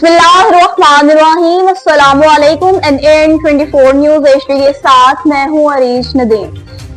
बिस्मिल्लाहिर्रहमानिर्रहीम, अस्सलामुअलैकुम। NN 24 news HD के साथ मैं हूँ अरीश नदीम।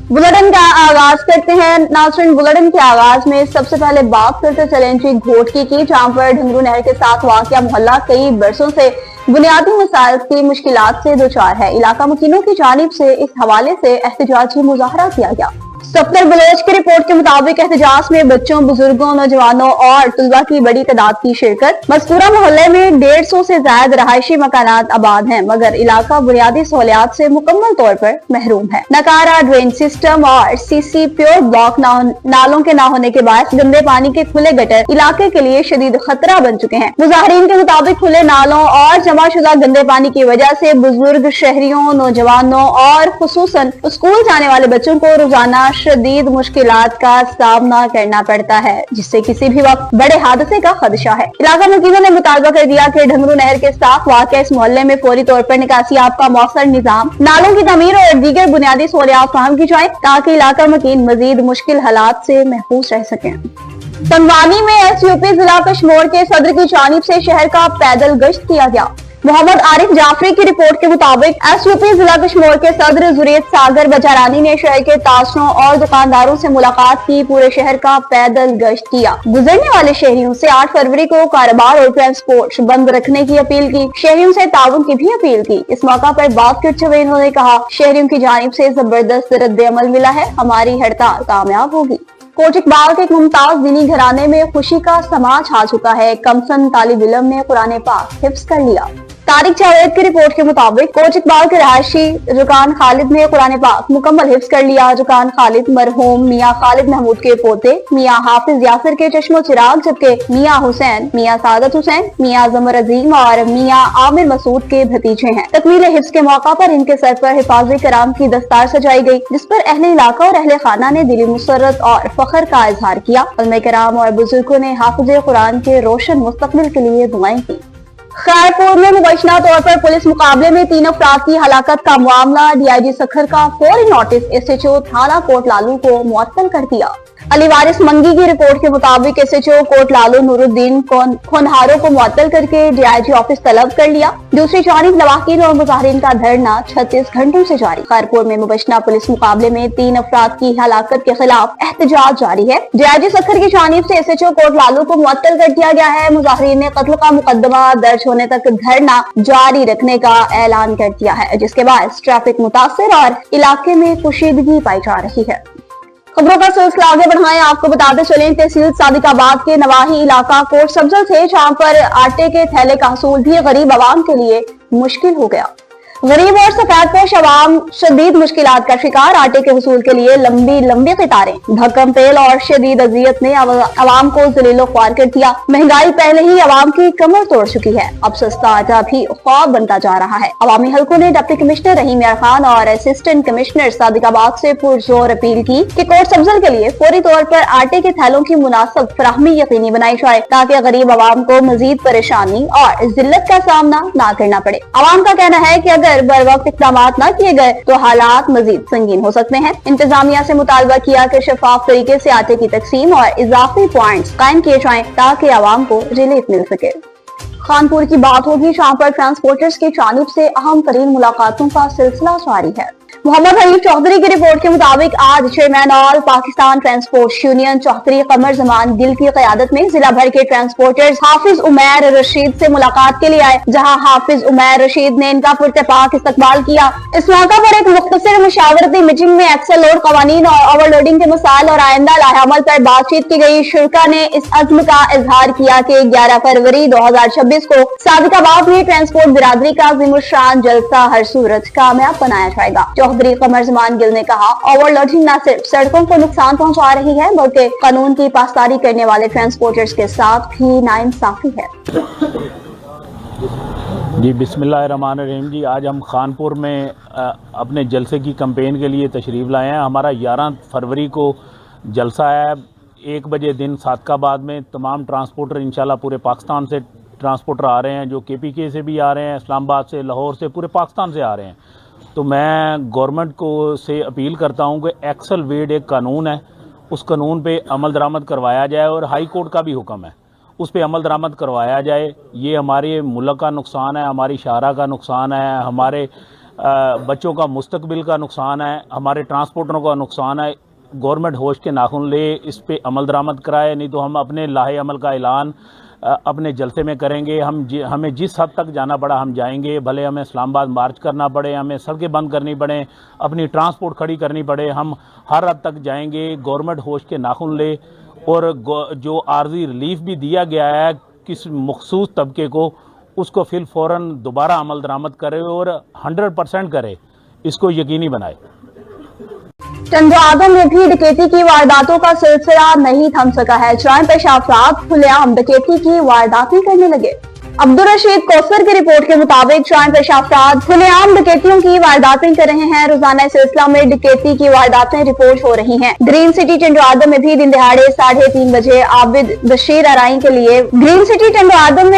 बुलेटिन का आगाज करते हैं। नाज़रीन, बुलेटिन के आगाज में सबसे पहले बात करते चलें जी घोटकी की, जहाँ पर ढंगरू नहर के साथ वाक़िया मोहल्ला कई बरसों से बुनियादी मसाइल की मुश्किलात से दुचार है। इलाका मुकीनों की जानिब से इस हवाले से एहतजाजी मुजाहरा किया गया। सफ्तर बलोच की रिपोर्ट के मुताबिक एहतजाज में बच्चों, बुजुर्गों, नौजवानों और तलबा की बड़ी तादाद की शिरकत। मज़कूरा मोहल्ले में 150 से ज्यादा रहायशी मकानात आबाद हैं, मगर इलाका बुनियादी सहूलियात से मुकम्मल तौर पर महरूम है। नकारा, ड्रेन सिस्टम और सीसी प्योर ब्लॉक नालों के न होने के बाद गंदे पानी के खुले गटर इलाके के लिए शदीद खतरा बन चुके हैं। मुजाहरीन के मुताबिक खुले नालों और जमाशुदा गंदे पानी की वजह से बुजुर्ग, शहरियों, नौजवानों और खुसूसन स्कूल जाने वाले बच्चों को रोजाना शदीद मुश्किलात का सामना करना पड़ता है, जिससे किसी भी वक्त बड़े हादसे का खदशा है। इलाका मुकीमों ने मुतालबा कर दिया कि ढंगरू नहर के साथ वाक़या इस मोहल्ले में फौरी तौर पर निकासियाब का मौसर निजाम, नालों की तमीर और दीगर बुनियादी सहूलियात फराहम की जाए, ताकि इलाका मुकीन मजीद मुश्किल हालात से महफूज रह सकें। तनवानी में SUP जिला कश्मीर के सदर की जानिब से शहर का पैदल गश्त किया गया। मोहम्मद आरिफ जाफरी की रिपोर्ट के मुताबिक SUP जिला कश्मीर के सदर जुरेद सागर बजारानी ने शहर के ताजरों और दुकानदारों से मुलाकात की, पूरे शहर का पैदल गश्त किया। गुजरने वाले शहरियों से 8 फरवरी को कारोबार और ट्रांसपोर्ट बंद रखने की अपील की। शहरियों से ताउन की भी अपील की। इस मौका पर बात करते हुए उन्होंने कहा, शहरियों की जानिब से जबरदस्त रद्द-ए-अमल मिला है, हमारी हड़ताल कामयाब होगी। कोट इकबाल के एक मुमताज दीनी घराने में खुशी का समा छा चुका है। कमसन तालिब इल्म ने कुरान पाक हिफ्ज कर लिया। तारिक जावेद की रिपोर्ट के मुताबिक कोट इकबाल के रहायशी जुकान खालिद ने कुरान पाक मुकम्मल हिफ्ज कर लिया। जुकान खालिद मरहूम मियाँ खालिद महमूद के पोते मियाँ हाफिज यासिर के चश्मो चिराग, जबकि मियाँ हुसैन, मियाँ सादत हुसैन, मियाँ जमर अजीम और मियाँ आमिर मसूद के भतीजे हैं। तकमील हिफ्ज के मौका पर इनके सर पर हिफाज़े कराम की दस्तार सजाई गई, जिस पर अहले इलाका और अहले खाना ने दिली मुसरत और फख्र का इजहार किया। उलमा कराम और बुजुर्गों ने हाफिज कुरान के रोशन मुस्तकबिल के लिए दुआएं की। खैरपुर में मुबैना तौर पर पुलिस मुकाबले में 3 अफराद की हलाकत का मामला, DIG सखर का फौरी नोटिस SHO थाना कोट लालू को मुअत्तल कर दिया। अली वारिस मंगी की रिपोर्ट के मुताबिक SHO कोट लालू नूरुद्दीन खोनहारों को मुअत्तल करके DIG ऑफिस तलब कर लिया। दूसरी जानिब लवाकिन और मुजाहिरीन का धरना 36 घंटों से जारी। खैरपुर में मुबैना पुलिस मुकाबले में 3 अफराद की हलाकत के खिलाफ एहतजाज जारी है। DIG सखर की जानिब से SHO कोट लालू को मुअत्तल कर दिया गया है। मुजाहिरीन ने कत्ल का मुकदमा दर्ज होने तक धरना जारी रखने का ऐलान कर दिया है, जिसके बाद ट्रैफिक मुतासिर और इलाके में कुशीदगी पाई जा रही है। खबरों का सिलसिला आगे बढ़ाएं, आपको बताते चलें तहसील सादिकाबाद के नवाही इलाका कोट सब्जल थे, जहां पर आटे के थैले का हसूल भी गरीब आवाम के लिए मुश्किल हो गया। गरीब और सफेदपोश अवाम शदीद मुश्किलात का शिकार। आटे के हसूल के लिए लंबी लंबी कतारें, भक्कम तेल और शदीद अजियत ने अवाम को जलीलो ख्वार कर दिया। महंगाई पहले ही अवाम की कमर तोड़ चुकी है, अब सस्ता आटा भी ख्वाब बनता जा रहा है। अवामी हलकों ने डिप्टी कमिश्नर रहीम यार खान और असिस्टेंट कमिश्नर सादिकाबाद से पुरजोर अपील की कि कोट सब्जल के लिए फौरी तौर पर आटे के थैलों की मुनासिब फराहमी यकीनी बनाई जाए, ताकि गरीब अवाम को मजीद परेशानी और जिल्लत का सामना न करना पड़े। अवाम का कहना है कि अगर बर वक्त इक़दाम न किए गए तो हालात मजीद संगीन हो सकते हैं। इंतजामिया से मुतालबा किया कि शफाफ तरीके से आटे की तकसीम और इजाफी पॉइंट्स कायम किए जाएं, ताकि आवाम को रिलीफ मिल सके। खानपुर की बात होगी, जहां पर ट्रांसपोर्टर्स की जानिब से अहम तरीन मुलाकातों का सिलसिला जारी है। मोहम्मद हनीफ चौधरी की रिपोर्ट के मुताबिक आज chairman all Pakistan transport union Chaudhry Qamar Zaman Gill की क़यादत में जिला भर के ट्रांसपोर्टर्स हाफिज उमैर रशीद से मुलाकात के लिए आए, जहां हाफिज उमैर रशीद ने इनका पुरतपाक इस्तकबाल किया। इस मौका पर एक मुख्तसर मुशावरती मीटिंग में एक्सल लोड कवानीन और ओवरलोडिंग के मसाइल और आइंदा लाहेअमल पर बातचीत की गई। शुरा ने इस अज़्म का इजहार किया कि 11 फरवरी 2026 को सादिकाबाद में ट्रांसपोर्ट बिरादरी का ज़िमुशान जलसा हर सूरत कामयाब बनाया जाएगा। चौधरी कमर जमान गिल ने कहा, ओवरलोडिंग न सिर्फ सड़कों को नुकसान पहुंचा रही है, बल्कि कानून की पासदारी करने वाले ट्रांसपोर्टर्स के साथ भी नाइंसाफी है। जी बिस्मिल्लाहिर्रहमानिर्रहीम। जी आज हम खानपुर में अपने जलसे की कैंपेन के लिए तशरीफ़ लाए हैं। हमारा 11 फरवरी को जलसा है। 1 बजे दिन सादिकाबाद में तमाम ट्रांसपोर्टर इंशाल्लाह पूरे पाकिस्तान से ट्रांसपोर्टर आ रहे हैं, जो KPK से भी आ रहे हैं, इस्लामाबाद से, लाहौर से, पूरे पाकिस्तान से आ रहे हैं। तो मैं गवर्नमेंट को से अपील करता हूं कि एक्सल वेड एक कानून है, उस कानून पे अमल दरामद करवाया जाए और हाई कोर्ट का भी हुक्म है, उस पर अमल दरामद करवाया जाए। ये हमारे मुल्क का नुकसान है, हमारी शाहरा का नुकसान है, हमारे बच्चों का मुस्तकबिल का नुकसान है, हमारे ट्रांसपोर्टरों का नुकसान है। गवर्नमेंट होश के नाखून ले, इस पे अमल दरामद कराए, नहीं तो हम अपने लाहे अमल का ऐलान अपने जलसे में करेंगे। हमें जिस हद तक जाना पड़ा हम जाएंगे, भले हमें इस्लामाबाद मार्च करना पड़े, हमें सड़कें बंद करनी पड़े, अपनी ट्रांसपोर्ट खड़ी करनी पड़े, हम हर हद तक जाएंगे। गवर्नमेंट होश के नाखून ले, और जो आर्जी रिलीफ भी दिया गया है किस मखसूस तबके को, उसको फिर फ़ौरन दोबारा अमल दरामद करे और 100% करे, इसको यकीनी बनाए। चंद्रादम में भी डकैती की वारदातों का सिलसिला नहीं थम सका है। चाय पेशा अफराद खुलेआम डकैती की वारदातें करने लगे। अब्दुल रशीद कौसर की रिपोर्ट के मुताबिक चाय पेशा अफराद खुलेआम डकैतियों की वारदातें कर रहे हैं। रोजाना इस सिलसिला में डकैती की वारदातें रिपोर्ट हो रही हैं। ग्रीन सिटी चंद्रादम में भी दिन दिहाड़े 3:30 बजे आबिद बशीर अराई के लिए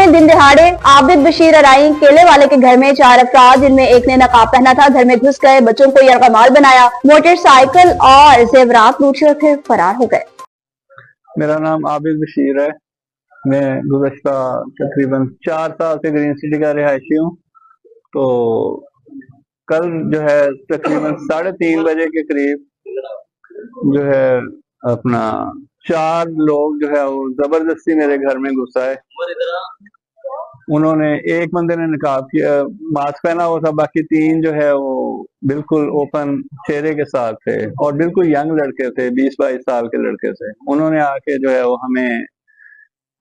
दिन दिहाड़े आबिद बशीर अराई केले वाले के घर में 4 अफराद, जिनमें एक ने नकाब पहना था, घर में घुस गए, बच्चों को यरगमाल बनाया, मोटरसाइकिल और जेवरात लूट कर फिर फरार हो गए। मेरा नाम आबिद बशीर है। मैं गुज़श्ता तकरीबन 4 साल से ग्रीन सिटी का रिहायशी हूँ। तो कल जो है तकरीबन 3:30 बजे के करीब जो है अपना 4 लोग जो है वो जबरदस्ती मेरे घर में घुस आए। उन्होंने, एक बंदे ने नकाब किया, मास्क पहना हुआ था, बाकी 3 जो है वो बिल्कुल ओपन चेहरे के साथ थे और बिल्कुल यंग लड़के थे, 20-22 साल के लड़के थे। उन्होंने आके जो है वो हमें,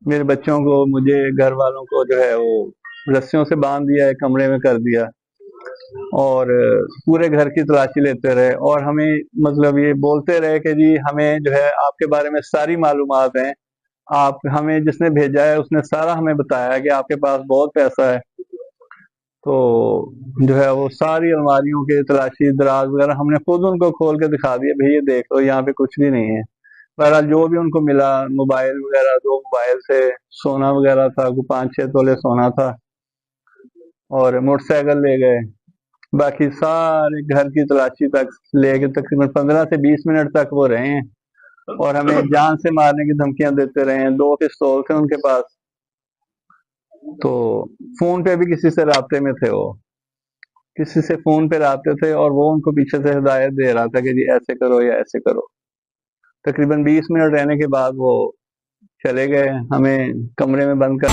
मेरे बच्चों को, मुझे, घर वालों को जो है वो रस्सियों से बांध दिया, एक कमरे में कर दिया और पूरे घर की तलाशी लेते रहे और हमें मतलब ये बोलते रहे कि जी हमें जो है आपके बारे में सारी मालूमात हैं, आप हमें, जिसने भेजा है उसने सारा हमें बताया कि आपके पास बहुत पैसा है। तो जो है वो सारी अलमारियों के तलाशी, दराज वगैरह हमने खुद उनको खोल के दिखा दिया, भैया देख लो यहाँ पे कुछ भी नहीं है। बहरहाल जो भी उनको मिला, मोबाइल वगैरह, 2 मोबाइल थे, सोना वगैरह था, 5-6 तोले सोना था और मोटरसाइकिल ले गए। बाकी सारे घर की तलाशी तक लेके तकरीबन 15 से 20 मिनट तक वो रहे हैं और हमें जान से मारने की धमकियां देते रहे हैं। 2 पिस्तौल थे उनके पास। तो फोन पे भी किसी से राब्ते में थे, वो किसी से फोन पे राब्ते थे और वो उनको पीछे से हिदायत दे रहा था कि जी ऐसे करो या ऐसे करो। तकरीबन 20 मिनट रहने के बाद वो चले गए, हमें कमरे में बंद कर